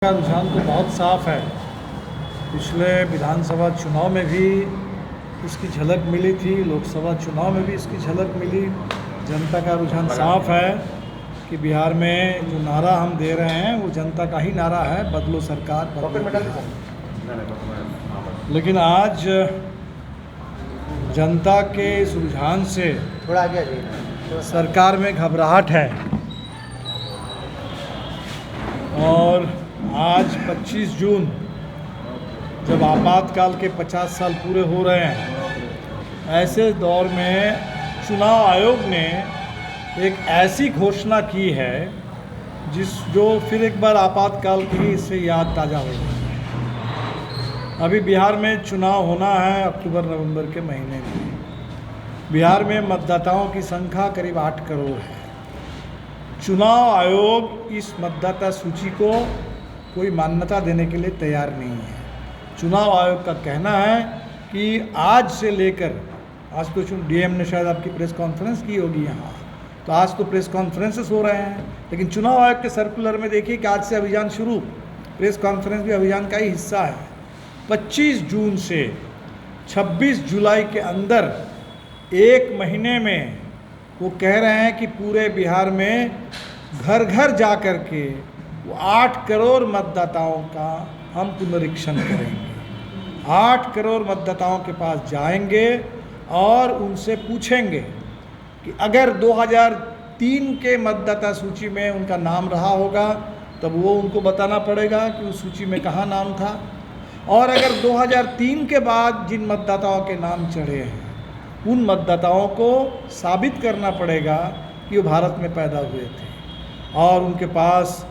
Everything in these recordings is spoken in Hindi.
का रुझान तो बहुत साफ है। पिछले विधानसभा चुनाव में भी इसकी झलक मिली थी, लोकसभा चुनाव में भी इसकी झलक मिली। जनता का रुझान साफ है कि बिहार में जो नारा हम दे रहे हैं वो जनता का ही नारा है, बदलो सरकार बदलो बिहार। लेकिन आज जनता के इस रुझान से थोड़ा आगे आ जाइए। सरकार में घबराहट है और आज 25 जून जब आपातकाल के 50 साल पूरे हो रहे हैं, ऐसे दौर में चुनाव आयोग ने एक ऐसी घोषणा की है जो फिर एक बार आपातकाल की इससे याद ताज़ा हो गई है। अभी बिहार में चुनाव होना है अक्टूबर नवंबर के महीने में। बिहार में मतदाताओं की संख्या करीब 8 करोड़ है। चुनाव आयोग इस मतदाता सूची को कोई मान्यता देने के लिए तैयार नहीं है। चुनाव आयोग का कहना है कि आज से लेकर, आज तो डीएम ने शायद आपकी प्रेस कॉन्फ्रेंस की होगी यहाँ, तो आज तो प्रेस कॉन्फ्रेंसेस हो रहे हैं, लेकिन चुनाव आयोग के सर्कुलर में देखिए कि आज से अभियान शुरू, प्रेस कॉन्फ्रेंस भी अभियान का ही हिस्सा है। 25 जून से 26 जुलाई के अंदर एक महीने में वो कह रहे हैं कि पूरे बिहार में घर घर जा कर के वो 8 करोड़ मतदाताओं का हम पुनरीक्षण करेंगे। 8 करोड़ मतदाताओं के पास जाएंगे और उनसे पूछेंगे कि अगर 2003 के मतदाता सूची में उनका नाम रहा होगा तब वो उनको बताना पड़ेगा कि उस सूची में कहाँ नाम था, और अगर 2003 के बाद जिन मतदाताओं के नाम चढ़े हैं उन मतदाताओं को साबित करना पड़ेगा कि वो भारत में पैदा हुए थे और उनके पास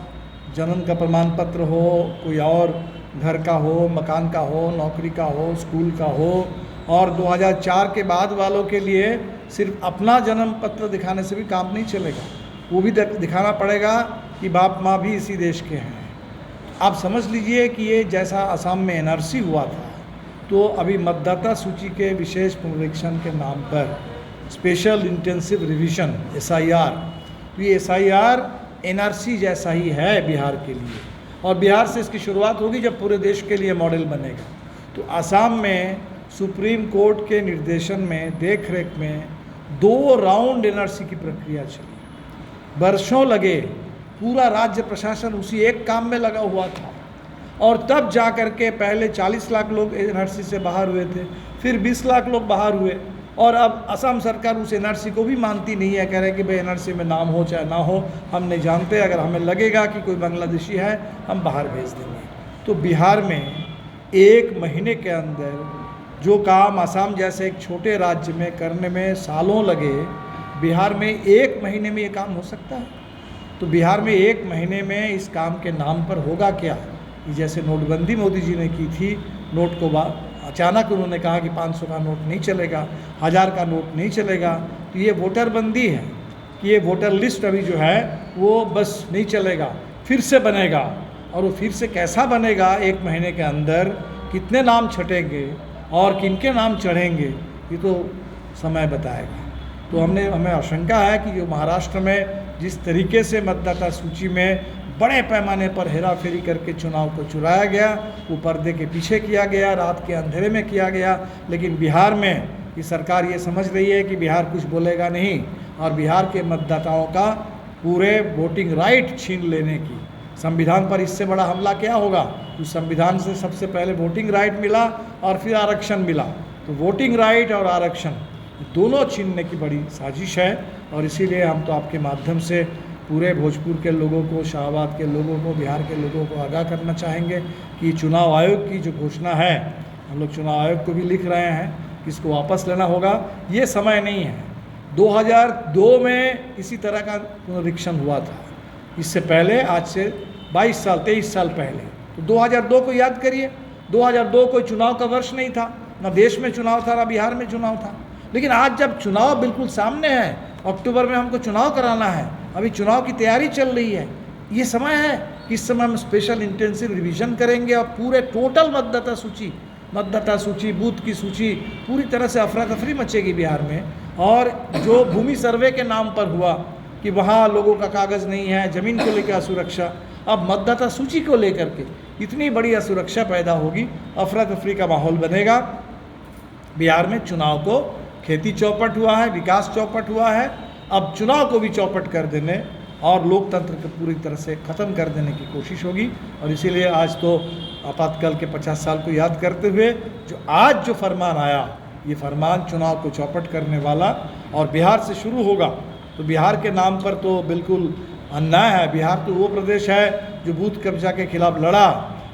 जन्म का प्रमाण पत्र हो, कोई और घर का हो, मकान का हो, नौकरी का हो, स्कूल का हो। और 2004 के बाद वालों के लिए सिर्फ अपना जन्म पत्र दिखाने से भी काम नहीं चलेगा, वो भी दिखाना पड़ेगा कि बाप माँ भी इसी देश के हैं। आप समझ लीजिए कि ये जैसा असम में एनआरसी हुआ था, तो अभी मतदाता सूची के विशेष पुनरीक्षण के नाम पर स्पेशल इंटेंसिव रिवीजन SIR, तो ये SIR एनआरसी जैसा ही है बिहार के लिए, और बिहार से इसकी शुरुआत होगी जब पूरे देश के लिए मॉडल बनेगा। तो असम में सुप्रीम कोर्ट के निर्देशन में, देख रेख में 2 राउंड एनआरसी की प्रक्रिया चली, वर्षों लगे, पूरा राज्य प्रशासन उसी एक काम में लगा हुआ था, और तब जा कर के पहले 40 लाख लोग एनआरसी से बाहर हुए थे, फिर 20 लाख लोग बाहर हुए, और अब असम सरकार उस एनआरसी को भी मानती नहीं है, कह रहे कि भाई एनआरसी में नाम हो चाहे ना हो हम नहीं जानते, अगर हमें लगेगा कि कोई बांग्लादेशी है हम बाहर भेज देंगे। तो बिहार में एक महीने के अंदर जो काम असम जैसे एक छोटे राज्य में करने में सालों लगे, बिहार में एक महीने में ये काम हो सकता है। तो बिहार में एक महीने में इस काम के नाम पर होगा क्या, जैसे नोटबंदी मोदी जी ने की थी, नोट को अचानक उन्होंने कहा कि 500 का नोट नहीं चलेगा, 1000 का नोट नहीं चलेगा, तो ये वोटर बंदी है कि ये वोटर लिस्ट अभी जो है वो बस नहीं चलेगा, फिर से बनेगा, और वो फिर से कैसा बनेगा, एक महीने के अंदर कितने नाम छटेंगे और किनके नाम चढ़ेंगे ये तो समय बताएगा। तो हमें आशंका है कि जो महाराष्ट्र में जिस तरीके से मतदाता सूची में बड़े पैमाने पर हेरा फेरी करके चुनाव को चुराया गया, वो पर्दे के पीछे किया गया, रात के अंधेरे में किया गया, लेकिन बिहार में ये सरकार ये समझ रही है कि बिहार कुछ बोलेगा नहीं, और बिहार के मतदाताओं का पूरे वोटिंग राइट छीन लेने की, संविधान पर इससे बड़ा हमला क्या होगा। उस संविधान से सबसे पहले वोटिंग राइट मिला और फिर आरक्षण मिला, तो वोटिंग राइट और आरक्षण दोनों छीनने की बड़ी साजिश है। और इसीलिए हम तो आपके माध्यम से पूरे भोजपुर के लोगों को, शाहबाद के लोगों को, बिहार के लोगों को आगाह करना चाहेंगे कि चुनाव आयोग की जो घोषणा है, हम लोग चुनाव आयोग को भी लिख रहे हैं कि इसको वापस लेना होगा, ये समय नहीं है। 2002 में इसी तरह का पुनरीक्षण हुआ था, इससे पहले आज से 23 साल पहले। तो 2002 को याद करिए, 2002 कोई चुनाव का वर्ष नहीं था, ना देश में चुनाव था ना बिहार में चुनाव था, लेकिन आज जब चुनाव बिल्कुल सामने है, अक्टूबर में हमको चुनाव कराना है, अभी चुनाव की तैयारी चल रही है, ये समय है कि इस समय हम स्पेशल इंटेंसिव रिवीजन करेंगे और पूरे टोटल मतदाता सूची बूथ की सूची पूरी तरह से अफरा तफरी मचेगी बिहार में। और जो भूमि सर्वे के नाम पर हुआ कि वहाँ लोगों का कागज़ नहीं है, ज़मीन को लेकर असुरक्षा, अब मतदाता सूची को लेकर के इतनी बड़ी असुरक्षा पैदा होगी, अफरा तफरी का माहौल बनेगा। बिहार में चुनाव को खेती चौपट हुआ है, विकास चौपट हुआ है, अब चुनाव को भी चौपट कर देने और लोकतंत्र को पूरी तरह से ख़त्म कर देने की कोशिश होगी। और इसीलिए आज तो आपातकाल के 50 साल को याद करते हुए जो फरमान आया, ये फरमान चुनाव को चौपट करने वाला और बिहार से शुरू होगा। तो बिहार के नाम पर तो बिल्कुल अन्याय है। बिहार तो वो प्रदेश है जो बूथ कब्जा के खिलाफ लड़ा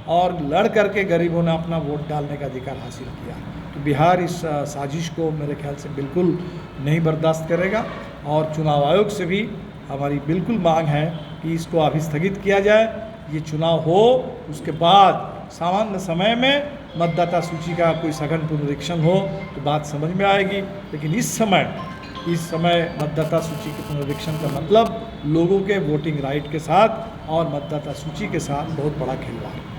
और लड़ करके गरीबों ने अपना वोट डालने का अधिकार हासिल किया। तो बिहार इस साजिश को मेरे ख्याल से बिल्कुल नहीं बर्दाश्त करेगा और चुनाव आयोग से भी हमारी बिल्कुल मांग है कि इसको अभी स्थगित किया जाए। ये चुनाव हो, उसके बाद सामान्य समय में मतदाता सूची का कोई सघन पुनरीक्षण हो तो बात समझ में आएगी। लेकिन इस समय मतदाता सूची के पुनरीक्षण का मतलब लोगों के वोटिंग राइट के साथ और मतदाता सूची के साथ बहुत बड़ा खिलवाड़ है।